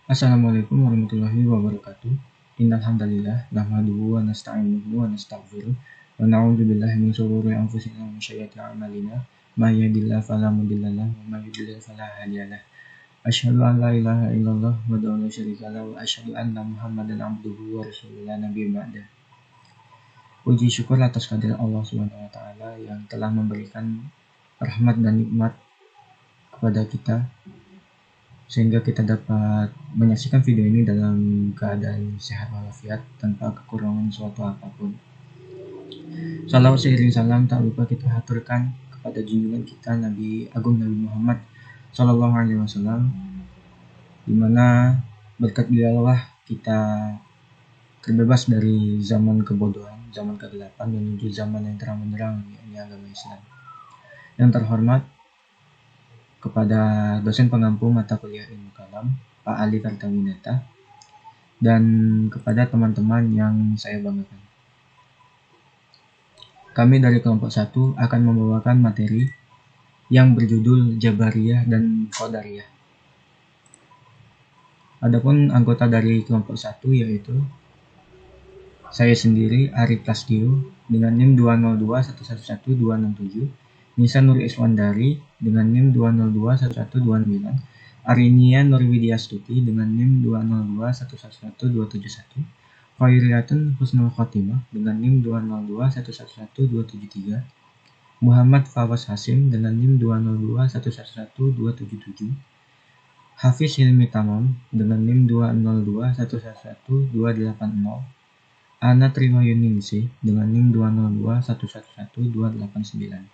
Assalamualaikum warahmatullahi wabarakatuh. Innal hamdalillah nahmaduhu wa nasta'inuhu wa nastaghfiruh wa na'udzu billahi min shururi anfusina wa min sayyiati a'malina. May yahdihillahu fala mudilla lahu wa may yudlil fala hadiya lahu. Asyhadu an la ilaha illallah wahdahu la syarika lahu wa asyhadu anna Muhammadan abduhu wa rasuluhu la nabiyya ba'da. Puji syukur atas kehadirat Allah Subhanahu wa taala yang telah memberikan rahmat dan nikmat kepada kita sehingga kita dapat menyaksikan video ini dalam keadaan sehat walafiat tanpa kekurangan suatu apapun. Salawat seiring salam tak lupa kita haturkan kepada junjungan kita Nabi Agung Nabi Muhammad Sallallahu Alaihi Wasallam, di mana berkat beliaulah kita terbebas dari zaman kebodohan, zaman kegelapan menuju zaman yang terang benderang, yakni agama Islam. Yang terhormat kepada dosen pengampu mata kuliah ilmu kalam, Pak Ali Kartawinata, dan kepada teman-teman yang saya banggakan. Kami dari kelompok 1 akan membawakan materi yang berjudul Jabariyah dan Qadariyah. Adapun anggota dari kelompok 1 yaitu saya sendiri, Ari Prastio, dengan NIM 202111267, Nisa Nur Iswandari dengan NIM 2021129, Arinia Nurwidya Stuti dengan NIM 202111271, Khairiyatun Husnul Khotimah dengan NIM 202111273, Muhammad Fawaz Hasim dengan NIM 202111277, Hafiz Hilmi Tamam dengan NIM 202111280, Ana Trimayuningsih dengan NIM 202111289.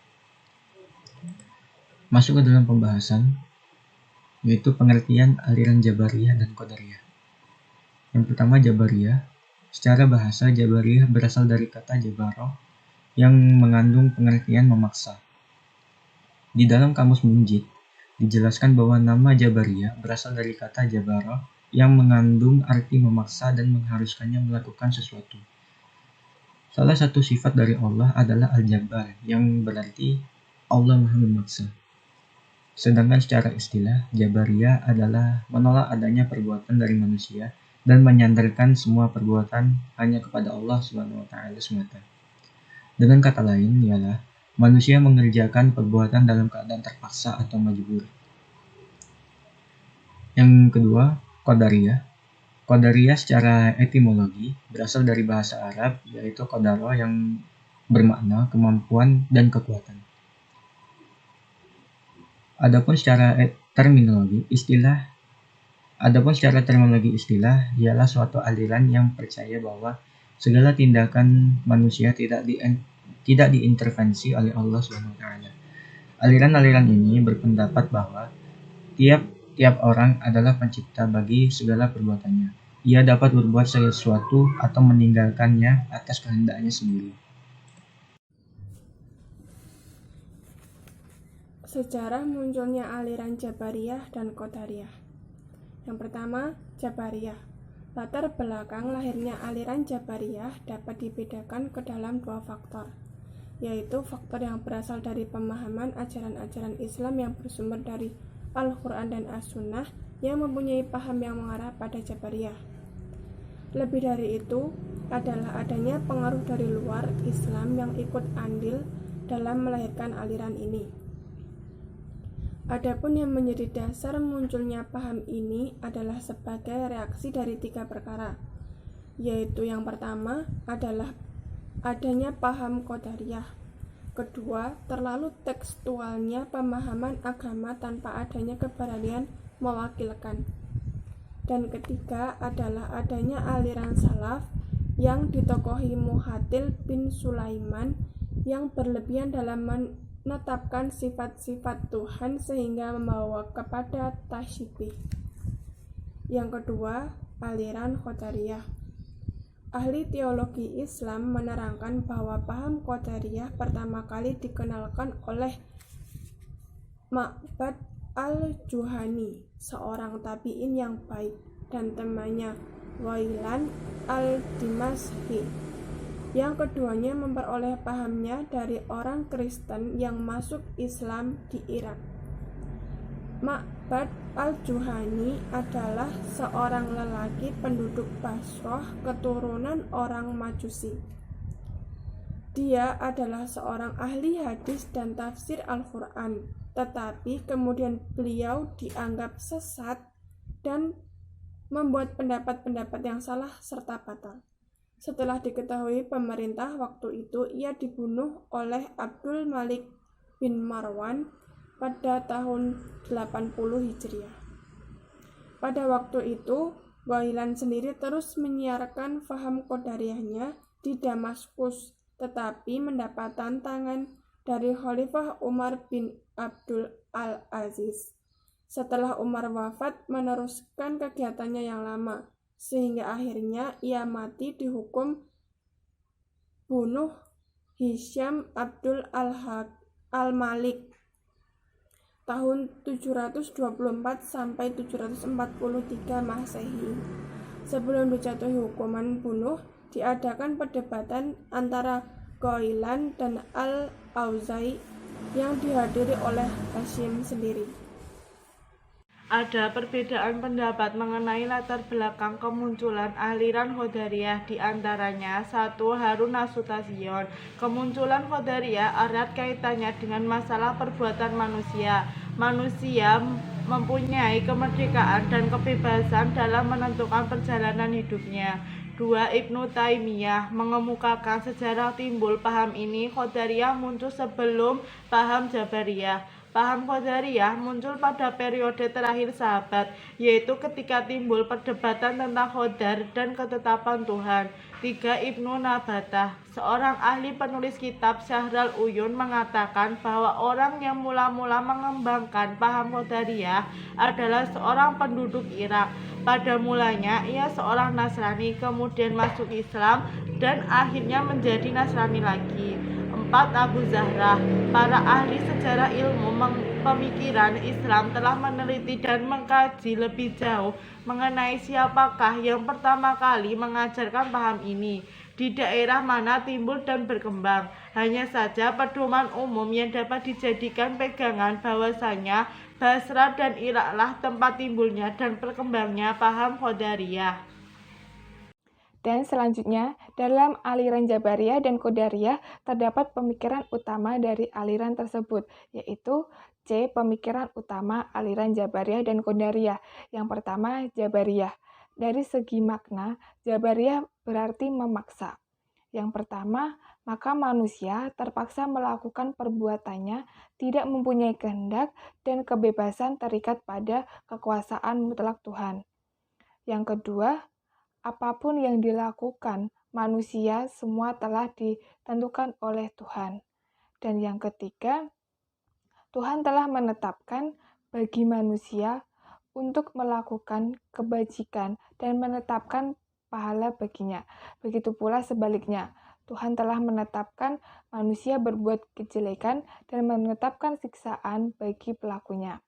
Masuk ke dalam pembahasan, yaitu pengertian aliran Jabariyah dan Qadariyah. Yang pertama, Jabariyah. Secara bahasa, Jabariyah berasal dari kata Jabaroh yang mengandung pengertian memaksa. Di dalam kamus Munjid, dijelaskan bahwa nama Jabariyah berasal dari kata Jabaroh yang mengandung arti memaksa dan mengharuskannya melakukan sesuatu. Salah satu sifat dari Allah adalah Al-Jabbar, yang berarti Allah Maha Memaksa. Sedangkan secara istilah, Jabariyah adalah menolak adanya perbuatan dari manusia dan menyandarkan semua perbuatan hanya kepada Allah Subhanahu wa taala semata. Dengan kata lain ialah manusia mengerjakan perbuatan dalam keadaan terpaksa atau majbur. Yang kedua, Qadariyah. Qadariyah secara etimologi berasal dari bahasa Arab, yaitu qadara, yang bermakna kemampuan dan kekuatan. Adapun secara terminologi istilah ialah suatu aliran yang percaya bahwa segala tindakan manusia tidak diintervensi oleh Allah Subhanahu wa taala. Aliran-aliran ini berpendapat bahwa tiap orang adalah pencipta bagi segala perbuatannya. Ia dapat berbuat sesuatu atau meninggalkannya atas kehendaknya sendiri. Sejarah munculnya aliran Jabariyah dan Qadariyah. Yang pertama, Jabariyah. Latar belakang lahirnya aliran Jabariyah dapat dibedakan ke dalam dua faktor, yaitu faktor yang berasal dari pemahaman ajaran-ajaran Islam yang bersumber dari Al-Quran dan As-Sunnah yang mempunyai paham yang mengarah pada Jabariyah. Lebih dari itu adalah adanya pengaruh dari luar Islam yang ikut andil dalam melahirkan aliran ini. Adapun yang menjadi dasar munculnya paham ini adalah sebagai reaksi dari tiga perkara, yaitu yang pertama adalah adanya paham Qadariyah, kedua terlalu tekstualnya pemahaman agama tanpa adanya keberanian mewakilkan, dan ketiga adalah adanya aliran salaf yang ditokohi Muhatil bin Sulaiman yang berlebihan dalam menetapkan sifat-sifat Tuhan sehingga membawa kepada tasyibih. Yang kedua, aliran Qadariyah. Ahli teologi Islam menerangkan bahwa paham Qadariyah pertama kali dikenalkan oleh Ma'bad al-Juhani, seorang tabi'in yang baik, dan temannya Ghailan al-Dimashqi. Yang keduanya memperoleh pahamnya dari orang Kristen yang masuk Islam di Irak. Ma'bad al-Juhani adalah seorang lelaki penduduk Basrah keturunan orang Majusi. Dia adalah seorang ahli hadis dan tafsir Al-Quran, tetapi kemudian beliau dianggap sesat dan membuat pendapat-pendapat yang salah serta batal. Setelah diketahui pemerintah waktu itu, ia dibunuh oleh Abdul Malik bin Marwan pada tahun 80 Hijriah. Pada waktu itu, Ghailan sendiri terus menyiarkan faham Qadariyahnya di Damaskus, tetapi mendapat tantangan dari Khalifah Umar bin Abdul Al-Aziz. Setelah Umar wafat, meneruskan kegiatannya yang lama, sehingga akhirnya ia mati dihukum bunuh Hisham Abdul Al-Malik tahun 724 sampai 743 Masehi. Sebelum dijatuhi hukuman bunuh, diadakan perdebatan antara Ghailan dan Al-Auza'i yang dihadiri oleh Hashim sendiri. Ada perbedaan pendapat mengenai latar belakang kemunculan aliran Qadariyah, di antaranya 1. Harun Nasution. Kemunculan Qadariyah erat kaitannya dengan masalah perbuatan manusia. Manusia mempunyai kemerdekaan dan kebebasan dalam menentukan perjalanan hidupnya. 2. Ibnu Taimiyah mengemukakan sejarah timbul paham ini. Qadariyah muncul sebelum paham Jabariyah. Paham Qadariyah muncul pada periode terakhir sahabat, yaitu ketika timbul perdebatan tentang qadar dan ketetapan Tuhan. 3. Ibnu Nabatah, seorang ahli penulis kitab Syahrul Uyun, mengatakan bahwa orang yang mula-mula mengembangkan paham Qadariyah adalah seorang penduduk Irak. Pada mulanya ia seorang Nasrani, kemudian masuk Islam dan akhirnya menjadi Nasrani lagi. 4. Abu Zahra, para ahli sejarah ilmu pemikiran Islam telah meneliti dan mengkaji lebih jauh mengenai siapakah yang pertama kali mengajarkan paham ini, di daerah mana timbul dan berkembang. Hanya saja pedoman umum yang dapat dijadikan pegangan bahwasanya Basra dan Iraklah tempat timbulnya dan berkembangnya paham Qadariyah. Dan selanjutnya, dalam aliran Jabariyah dan Qadariyah terdapat pemikiran utama dari aliran tersebut, yaitu C. Pemikiran utama aliran Jabariyah dan Qadariyah. Yang pertama, Jabariyah. Dari segi makna, Jabariyah berarti memaksa. Yang pertama, maka manusia terpaksa melakukan perbuatannya, tidak mempunyai kehendak dan kebebasan terikat pada kekuasaan mutlak Tuhan. Yang kedua, apapun yang dilakukan manusia semua telah ditentukan oleh Tuhan. Dan yang ketiga, Tuhan telah menetapkan bagi manusia untuk melakukan kebajikan dan menetapkan pahala baginya. Begitu pula sebaliknya, Tuhan telah menetapkan manusia berbuat kejelekan dan menetapkan siksaan bagi pelakunya.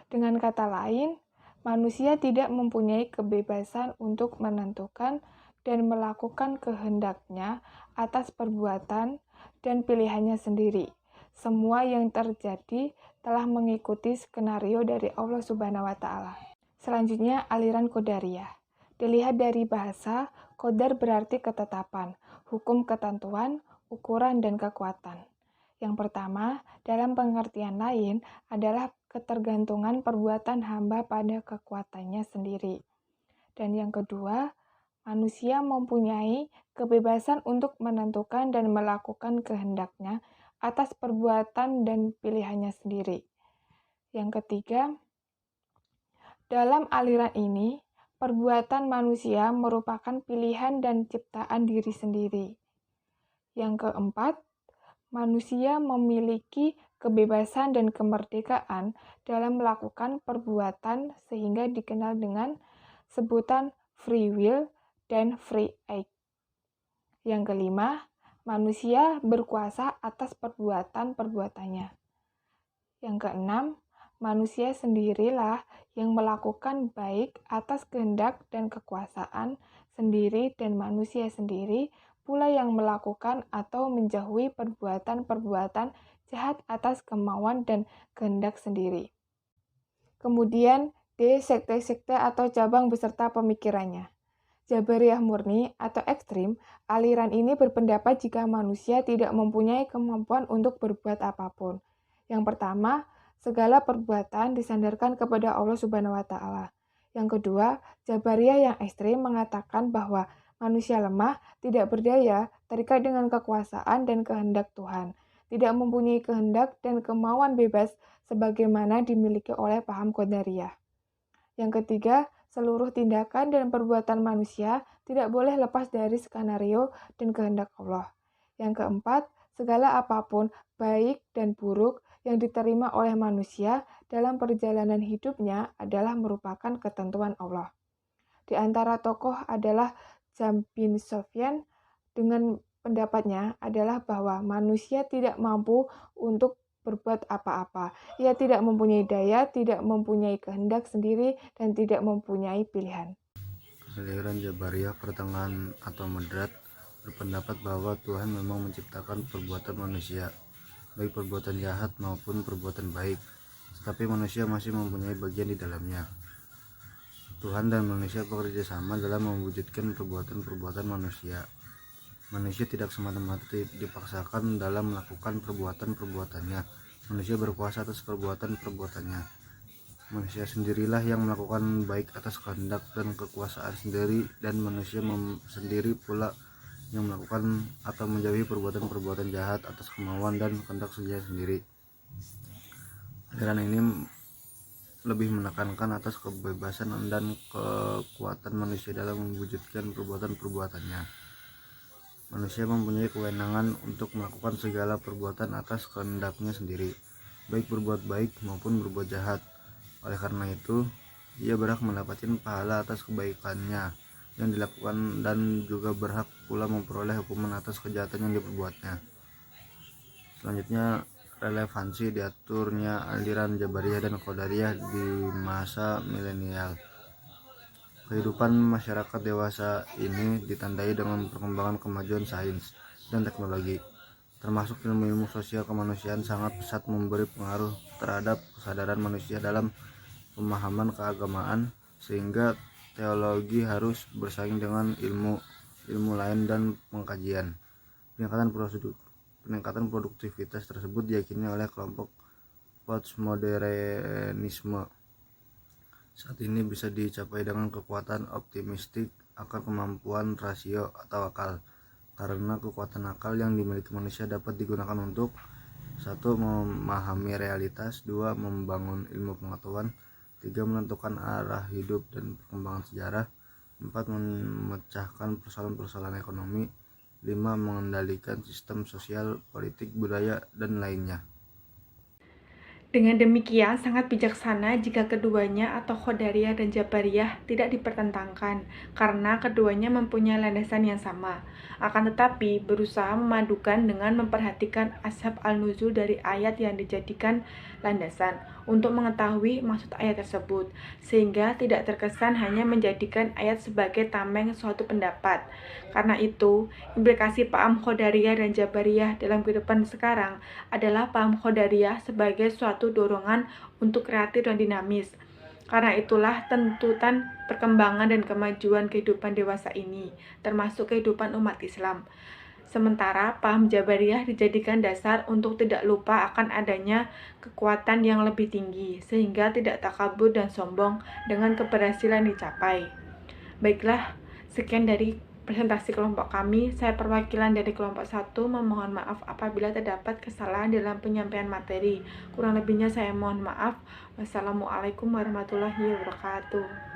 Dengan kata lain, manusia tidak mempunyai kebebasan untuk menentukan dan melakukan kehendaknya atas perbuatan dan pilihannya sendiri. Semua yang terjadi telah mengikuti skenario dari Allah Subhanahu wa Ta'ala. Selanjutnya, aliran Qadariyah. Dilihat dari bahasa, qadar berarti ketetapan, hukum ketentuan, ukuran, dan kekuatan. Yang pertama, dalam pengertian lain adalah ketergantungan perbuatan hamba pada kekuatannya sendiri. Dan yang kedua, manusia mempunyai kebebasan untuk menentukan dan melakukan kehendaknya atas perbuatan dan pilihannya sendiri. Yang ketiga, dalam aliran ini, perbuatan manusia merupakan pilihan dan ciptaan diri sendiri. Yang keempat, manusia memiliki kebebasan dan kemerdekaan dalam melakukan perbuatan sehingga dikenal dengan sebutan free will dan free act. Yang kelima, manusia berkuasa atas perbuatan-perbuatannya. Yang keenam, manusia sendirilah yang melakukan baik atas kehendak dan kekuasaan sendiri, dan manusia sendiri pula yang melakukan atau menjauhi perbuatan-perbuatan jahat atas kemauan dan kehendak sendiri. Kemudian D. Sekte-sekte atau cabang beserta pemikirannya. Jabariyah murni atau ekstrim, aliran ini berpendapat jika manusia tidak mempunyai kemampuan untuk berbuat apapun. Yang pertama, segala perbuatan disandarkan kepada Allah Subhanahu wa Ta'ala. Yang kedua, Jabariyah yang ekstrim mengatakan bahwa manusia lemah, tidak berdaya, terikat dengan kekuasaan dan kehendak Tuhan, tidak mempunyai kehendak dan kemauan bebas sebagaimana dimiliki oleh paham Qadariyah. Yang ketiga, seluruh tindakan dan perbuatan manusia tidak boleh lepas dari skenario dan kehendak Allah. Yang keempat, segala apapun, baik dan buruk, yang diterima oleh manusia dalam perjalanan hidupnya adalah merupakan ketentuan Allah. Di antara tokoh adalah Jam bin Sofyan dengan pendapatnya adalah bahwa manusia tidak mampu untuk berbuat apa-apa. Ia tidak mempunyai daya, tidak mempunyai kehendak sendiri, dan tidak mempunyai pilihan. Aliran Jabariyah pertengahan atau moderat berpendapat bahwa Tuhan memang menciptakan perbuatan manusia, baik perbuatan jahat maupun perbuatan baik, tetapi manusia masih mempunyai bagian di dalamnya. Tuhan dan manusia bekerja sama dalam mewujudkan perbuatan-perbuatan manusia. Manusia tidak semata-mata dipaksakan dalam melakukan perbuatan-perbuatannya. Manusia berkuasa atas perbuatan-perbuatannya. Manusia sendirilah yang melakukan baik atas kehendak dan kekuasaan sendiri, dan manusia sendiri pula yang melakukan atau menjauhi perbuatan-perbuatan jahat atas kemauan dan kehendak sendiri. Aliran ini lebih menekankan atas kebebasan dan kekuatan manusia dalam mewujudkan perbuatan-perbuatannya. Manusia mempunyai kewenangan untuk melakukan segala perbuatan atas kehendaknya sendiri, baik berbuat baik maupun berbuat jahat. Oleh karena itu, ia berhak mendapatkan pahala atas kebaikannya yang dilakukan dan juga berhak pula memperoleh hukuman atas kejahatan yang diperbuatnya. Selanjutnya, relevansi diaturnya aliran Jabariyah dan Qadariyah di masa milenial. Kehidupan masyarakat dewasa ini ditandai dengan perkembangan kemajuan sains dan teknologi, termasuk ilmu-ilmu sosial kemanusiaan sangat pesat memberi pengaruh terhadap kesadaran manusia dalam pemahaman keagamaan, sehingga teologi harus bersaing dengan ilmu lain dan pengkajian. Peningkatan produktivitas tersebut diyakini oleh kelompok postmodernisme saat ini bisa dicapai dengan kekuatan optimistik akan kemampuan rasio atau akal, karena kekuatan akal yang dimiliki manusia dapat digunakan untuk 1. Memahami realitas, 2. Membangun ilmu pengetahuan, 3. Menentukan arah hidup dan perkembangan sejarah, 4. Memecahkan persoalan-persoalan ekonomi, 5. Mengendalikan sistem sosial, politik, budaya, dan lainnya. Dengan demikian, sangat bijaksana jika keduanya atau Qadariyah dan Jabariyah tidak dipertentangkan, karena keduanya mempunyai landasan yang sama. Akan tetapi, berusaha memadukan dengan memperhatikan ashab al-nuzul dari ayat yang dijadikan landasan untuk mengetahui maksud ayat tersebut, sehingga tidak terkesan hanya menjadikan ayat sebagai tameng suatu pendapat. Karena itu, implikasi paham Qadariyah dan Jabariyah dalam kehidupan sekarang adalah paham Qadariyah sebagai suatu dorongan untuk kreatif dan dinamis. Karena itulah tuntutan perkembangan dan kemajuan kehidupan dewasa ini, termasuk kehidupan umat Islam. Sementara paham Jabariyah dijadikan dasar untuk tidak lupa akan adanya kekuatan yang lebih tinggi, sehingga tidak takabur dan sombong dengan keberhasilan dicapai. Baiklah, sekian dari presentasi kelompok kami. Saya perwakilan dari kelompok 1 memohon maaf apabila terdapat kesalahan dalam penyampaian materi. Kurang lebihnya saya mohon maaf. Wassalamualaikum warahmatullahi wabarakatuh.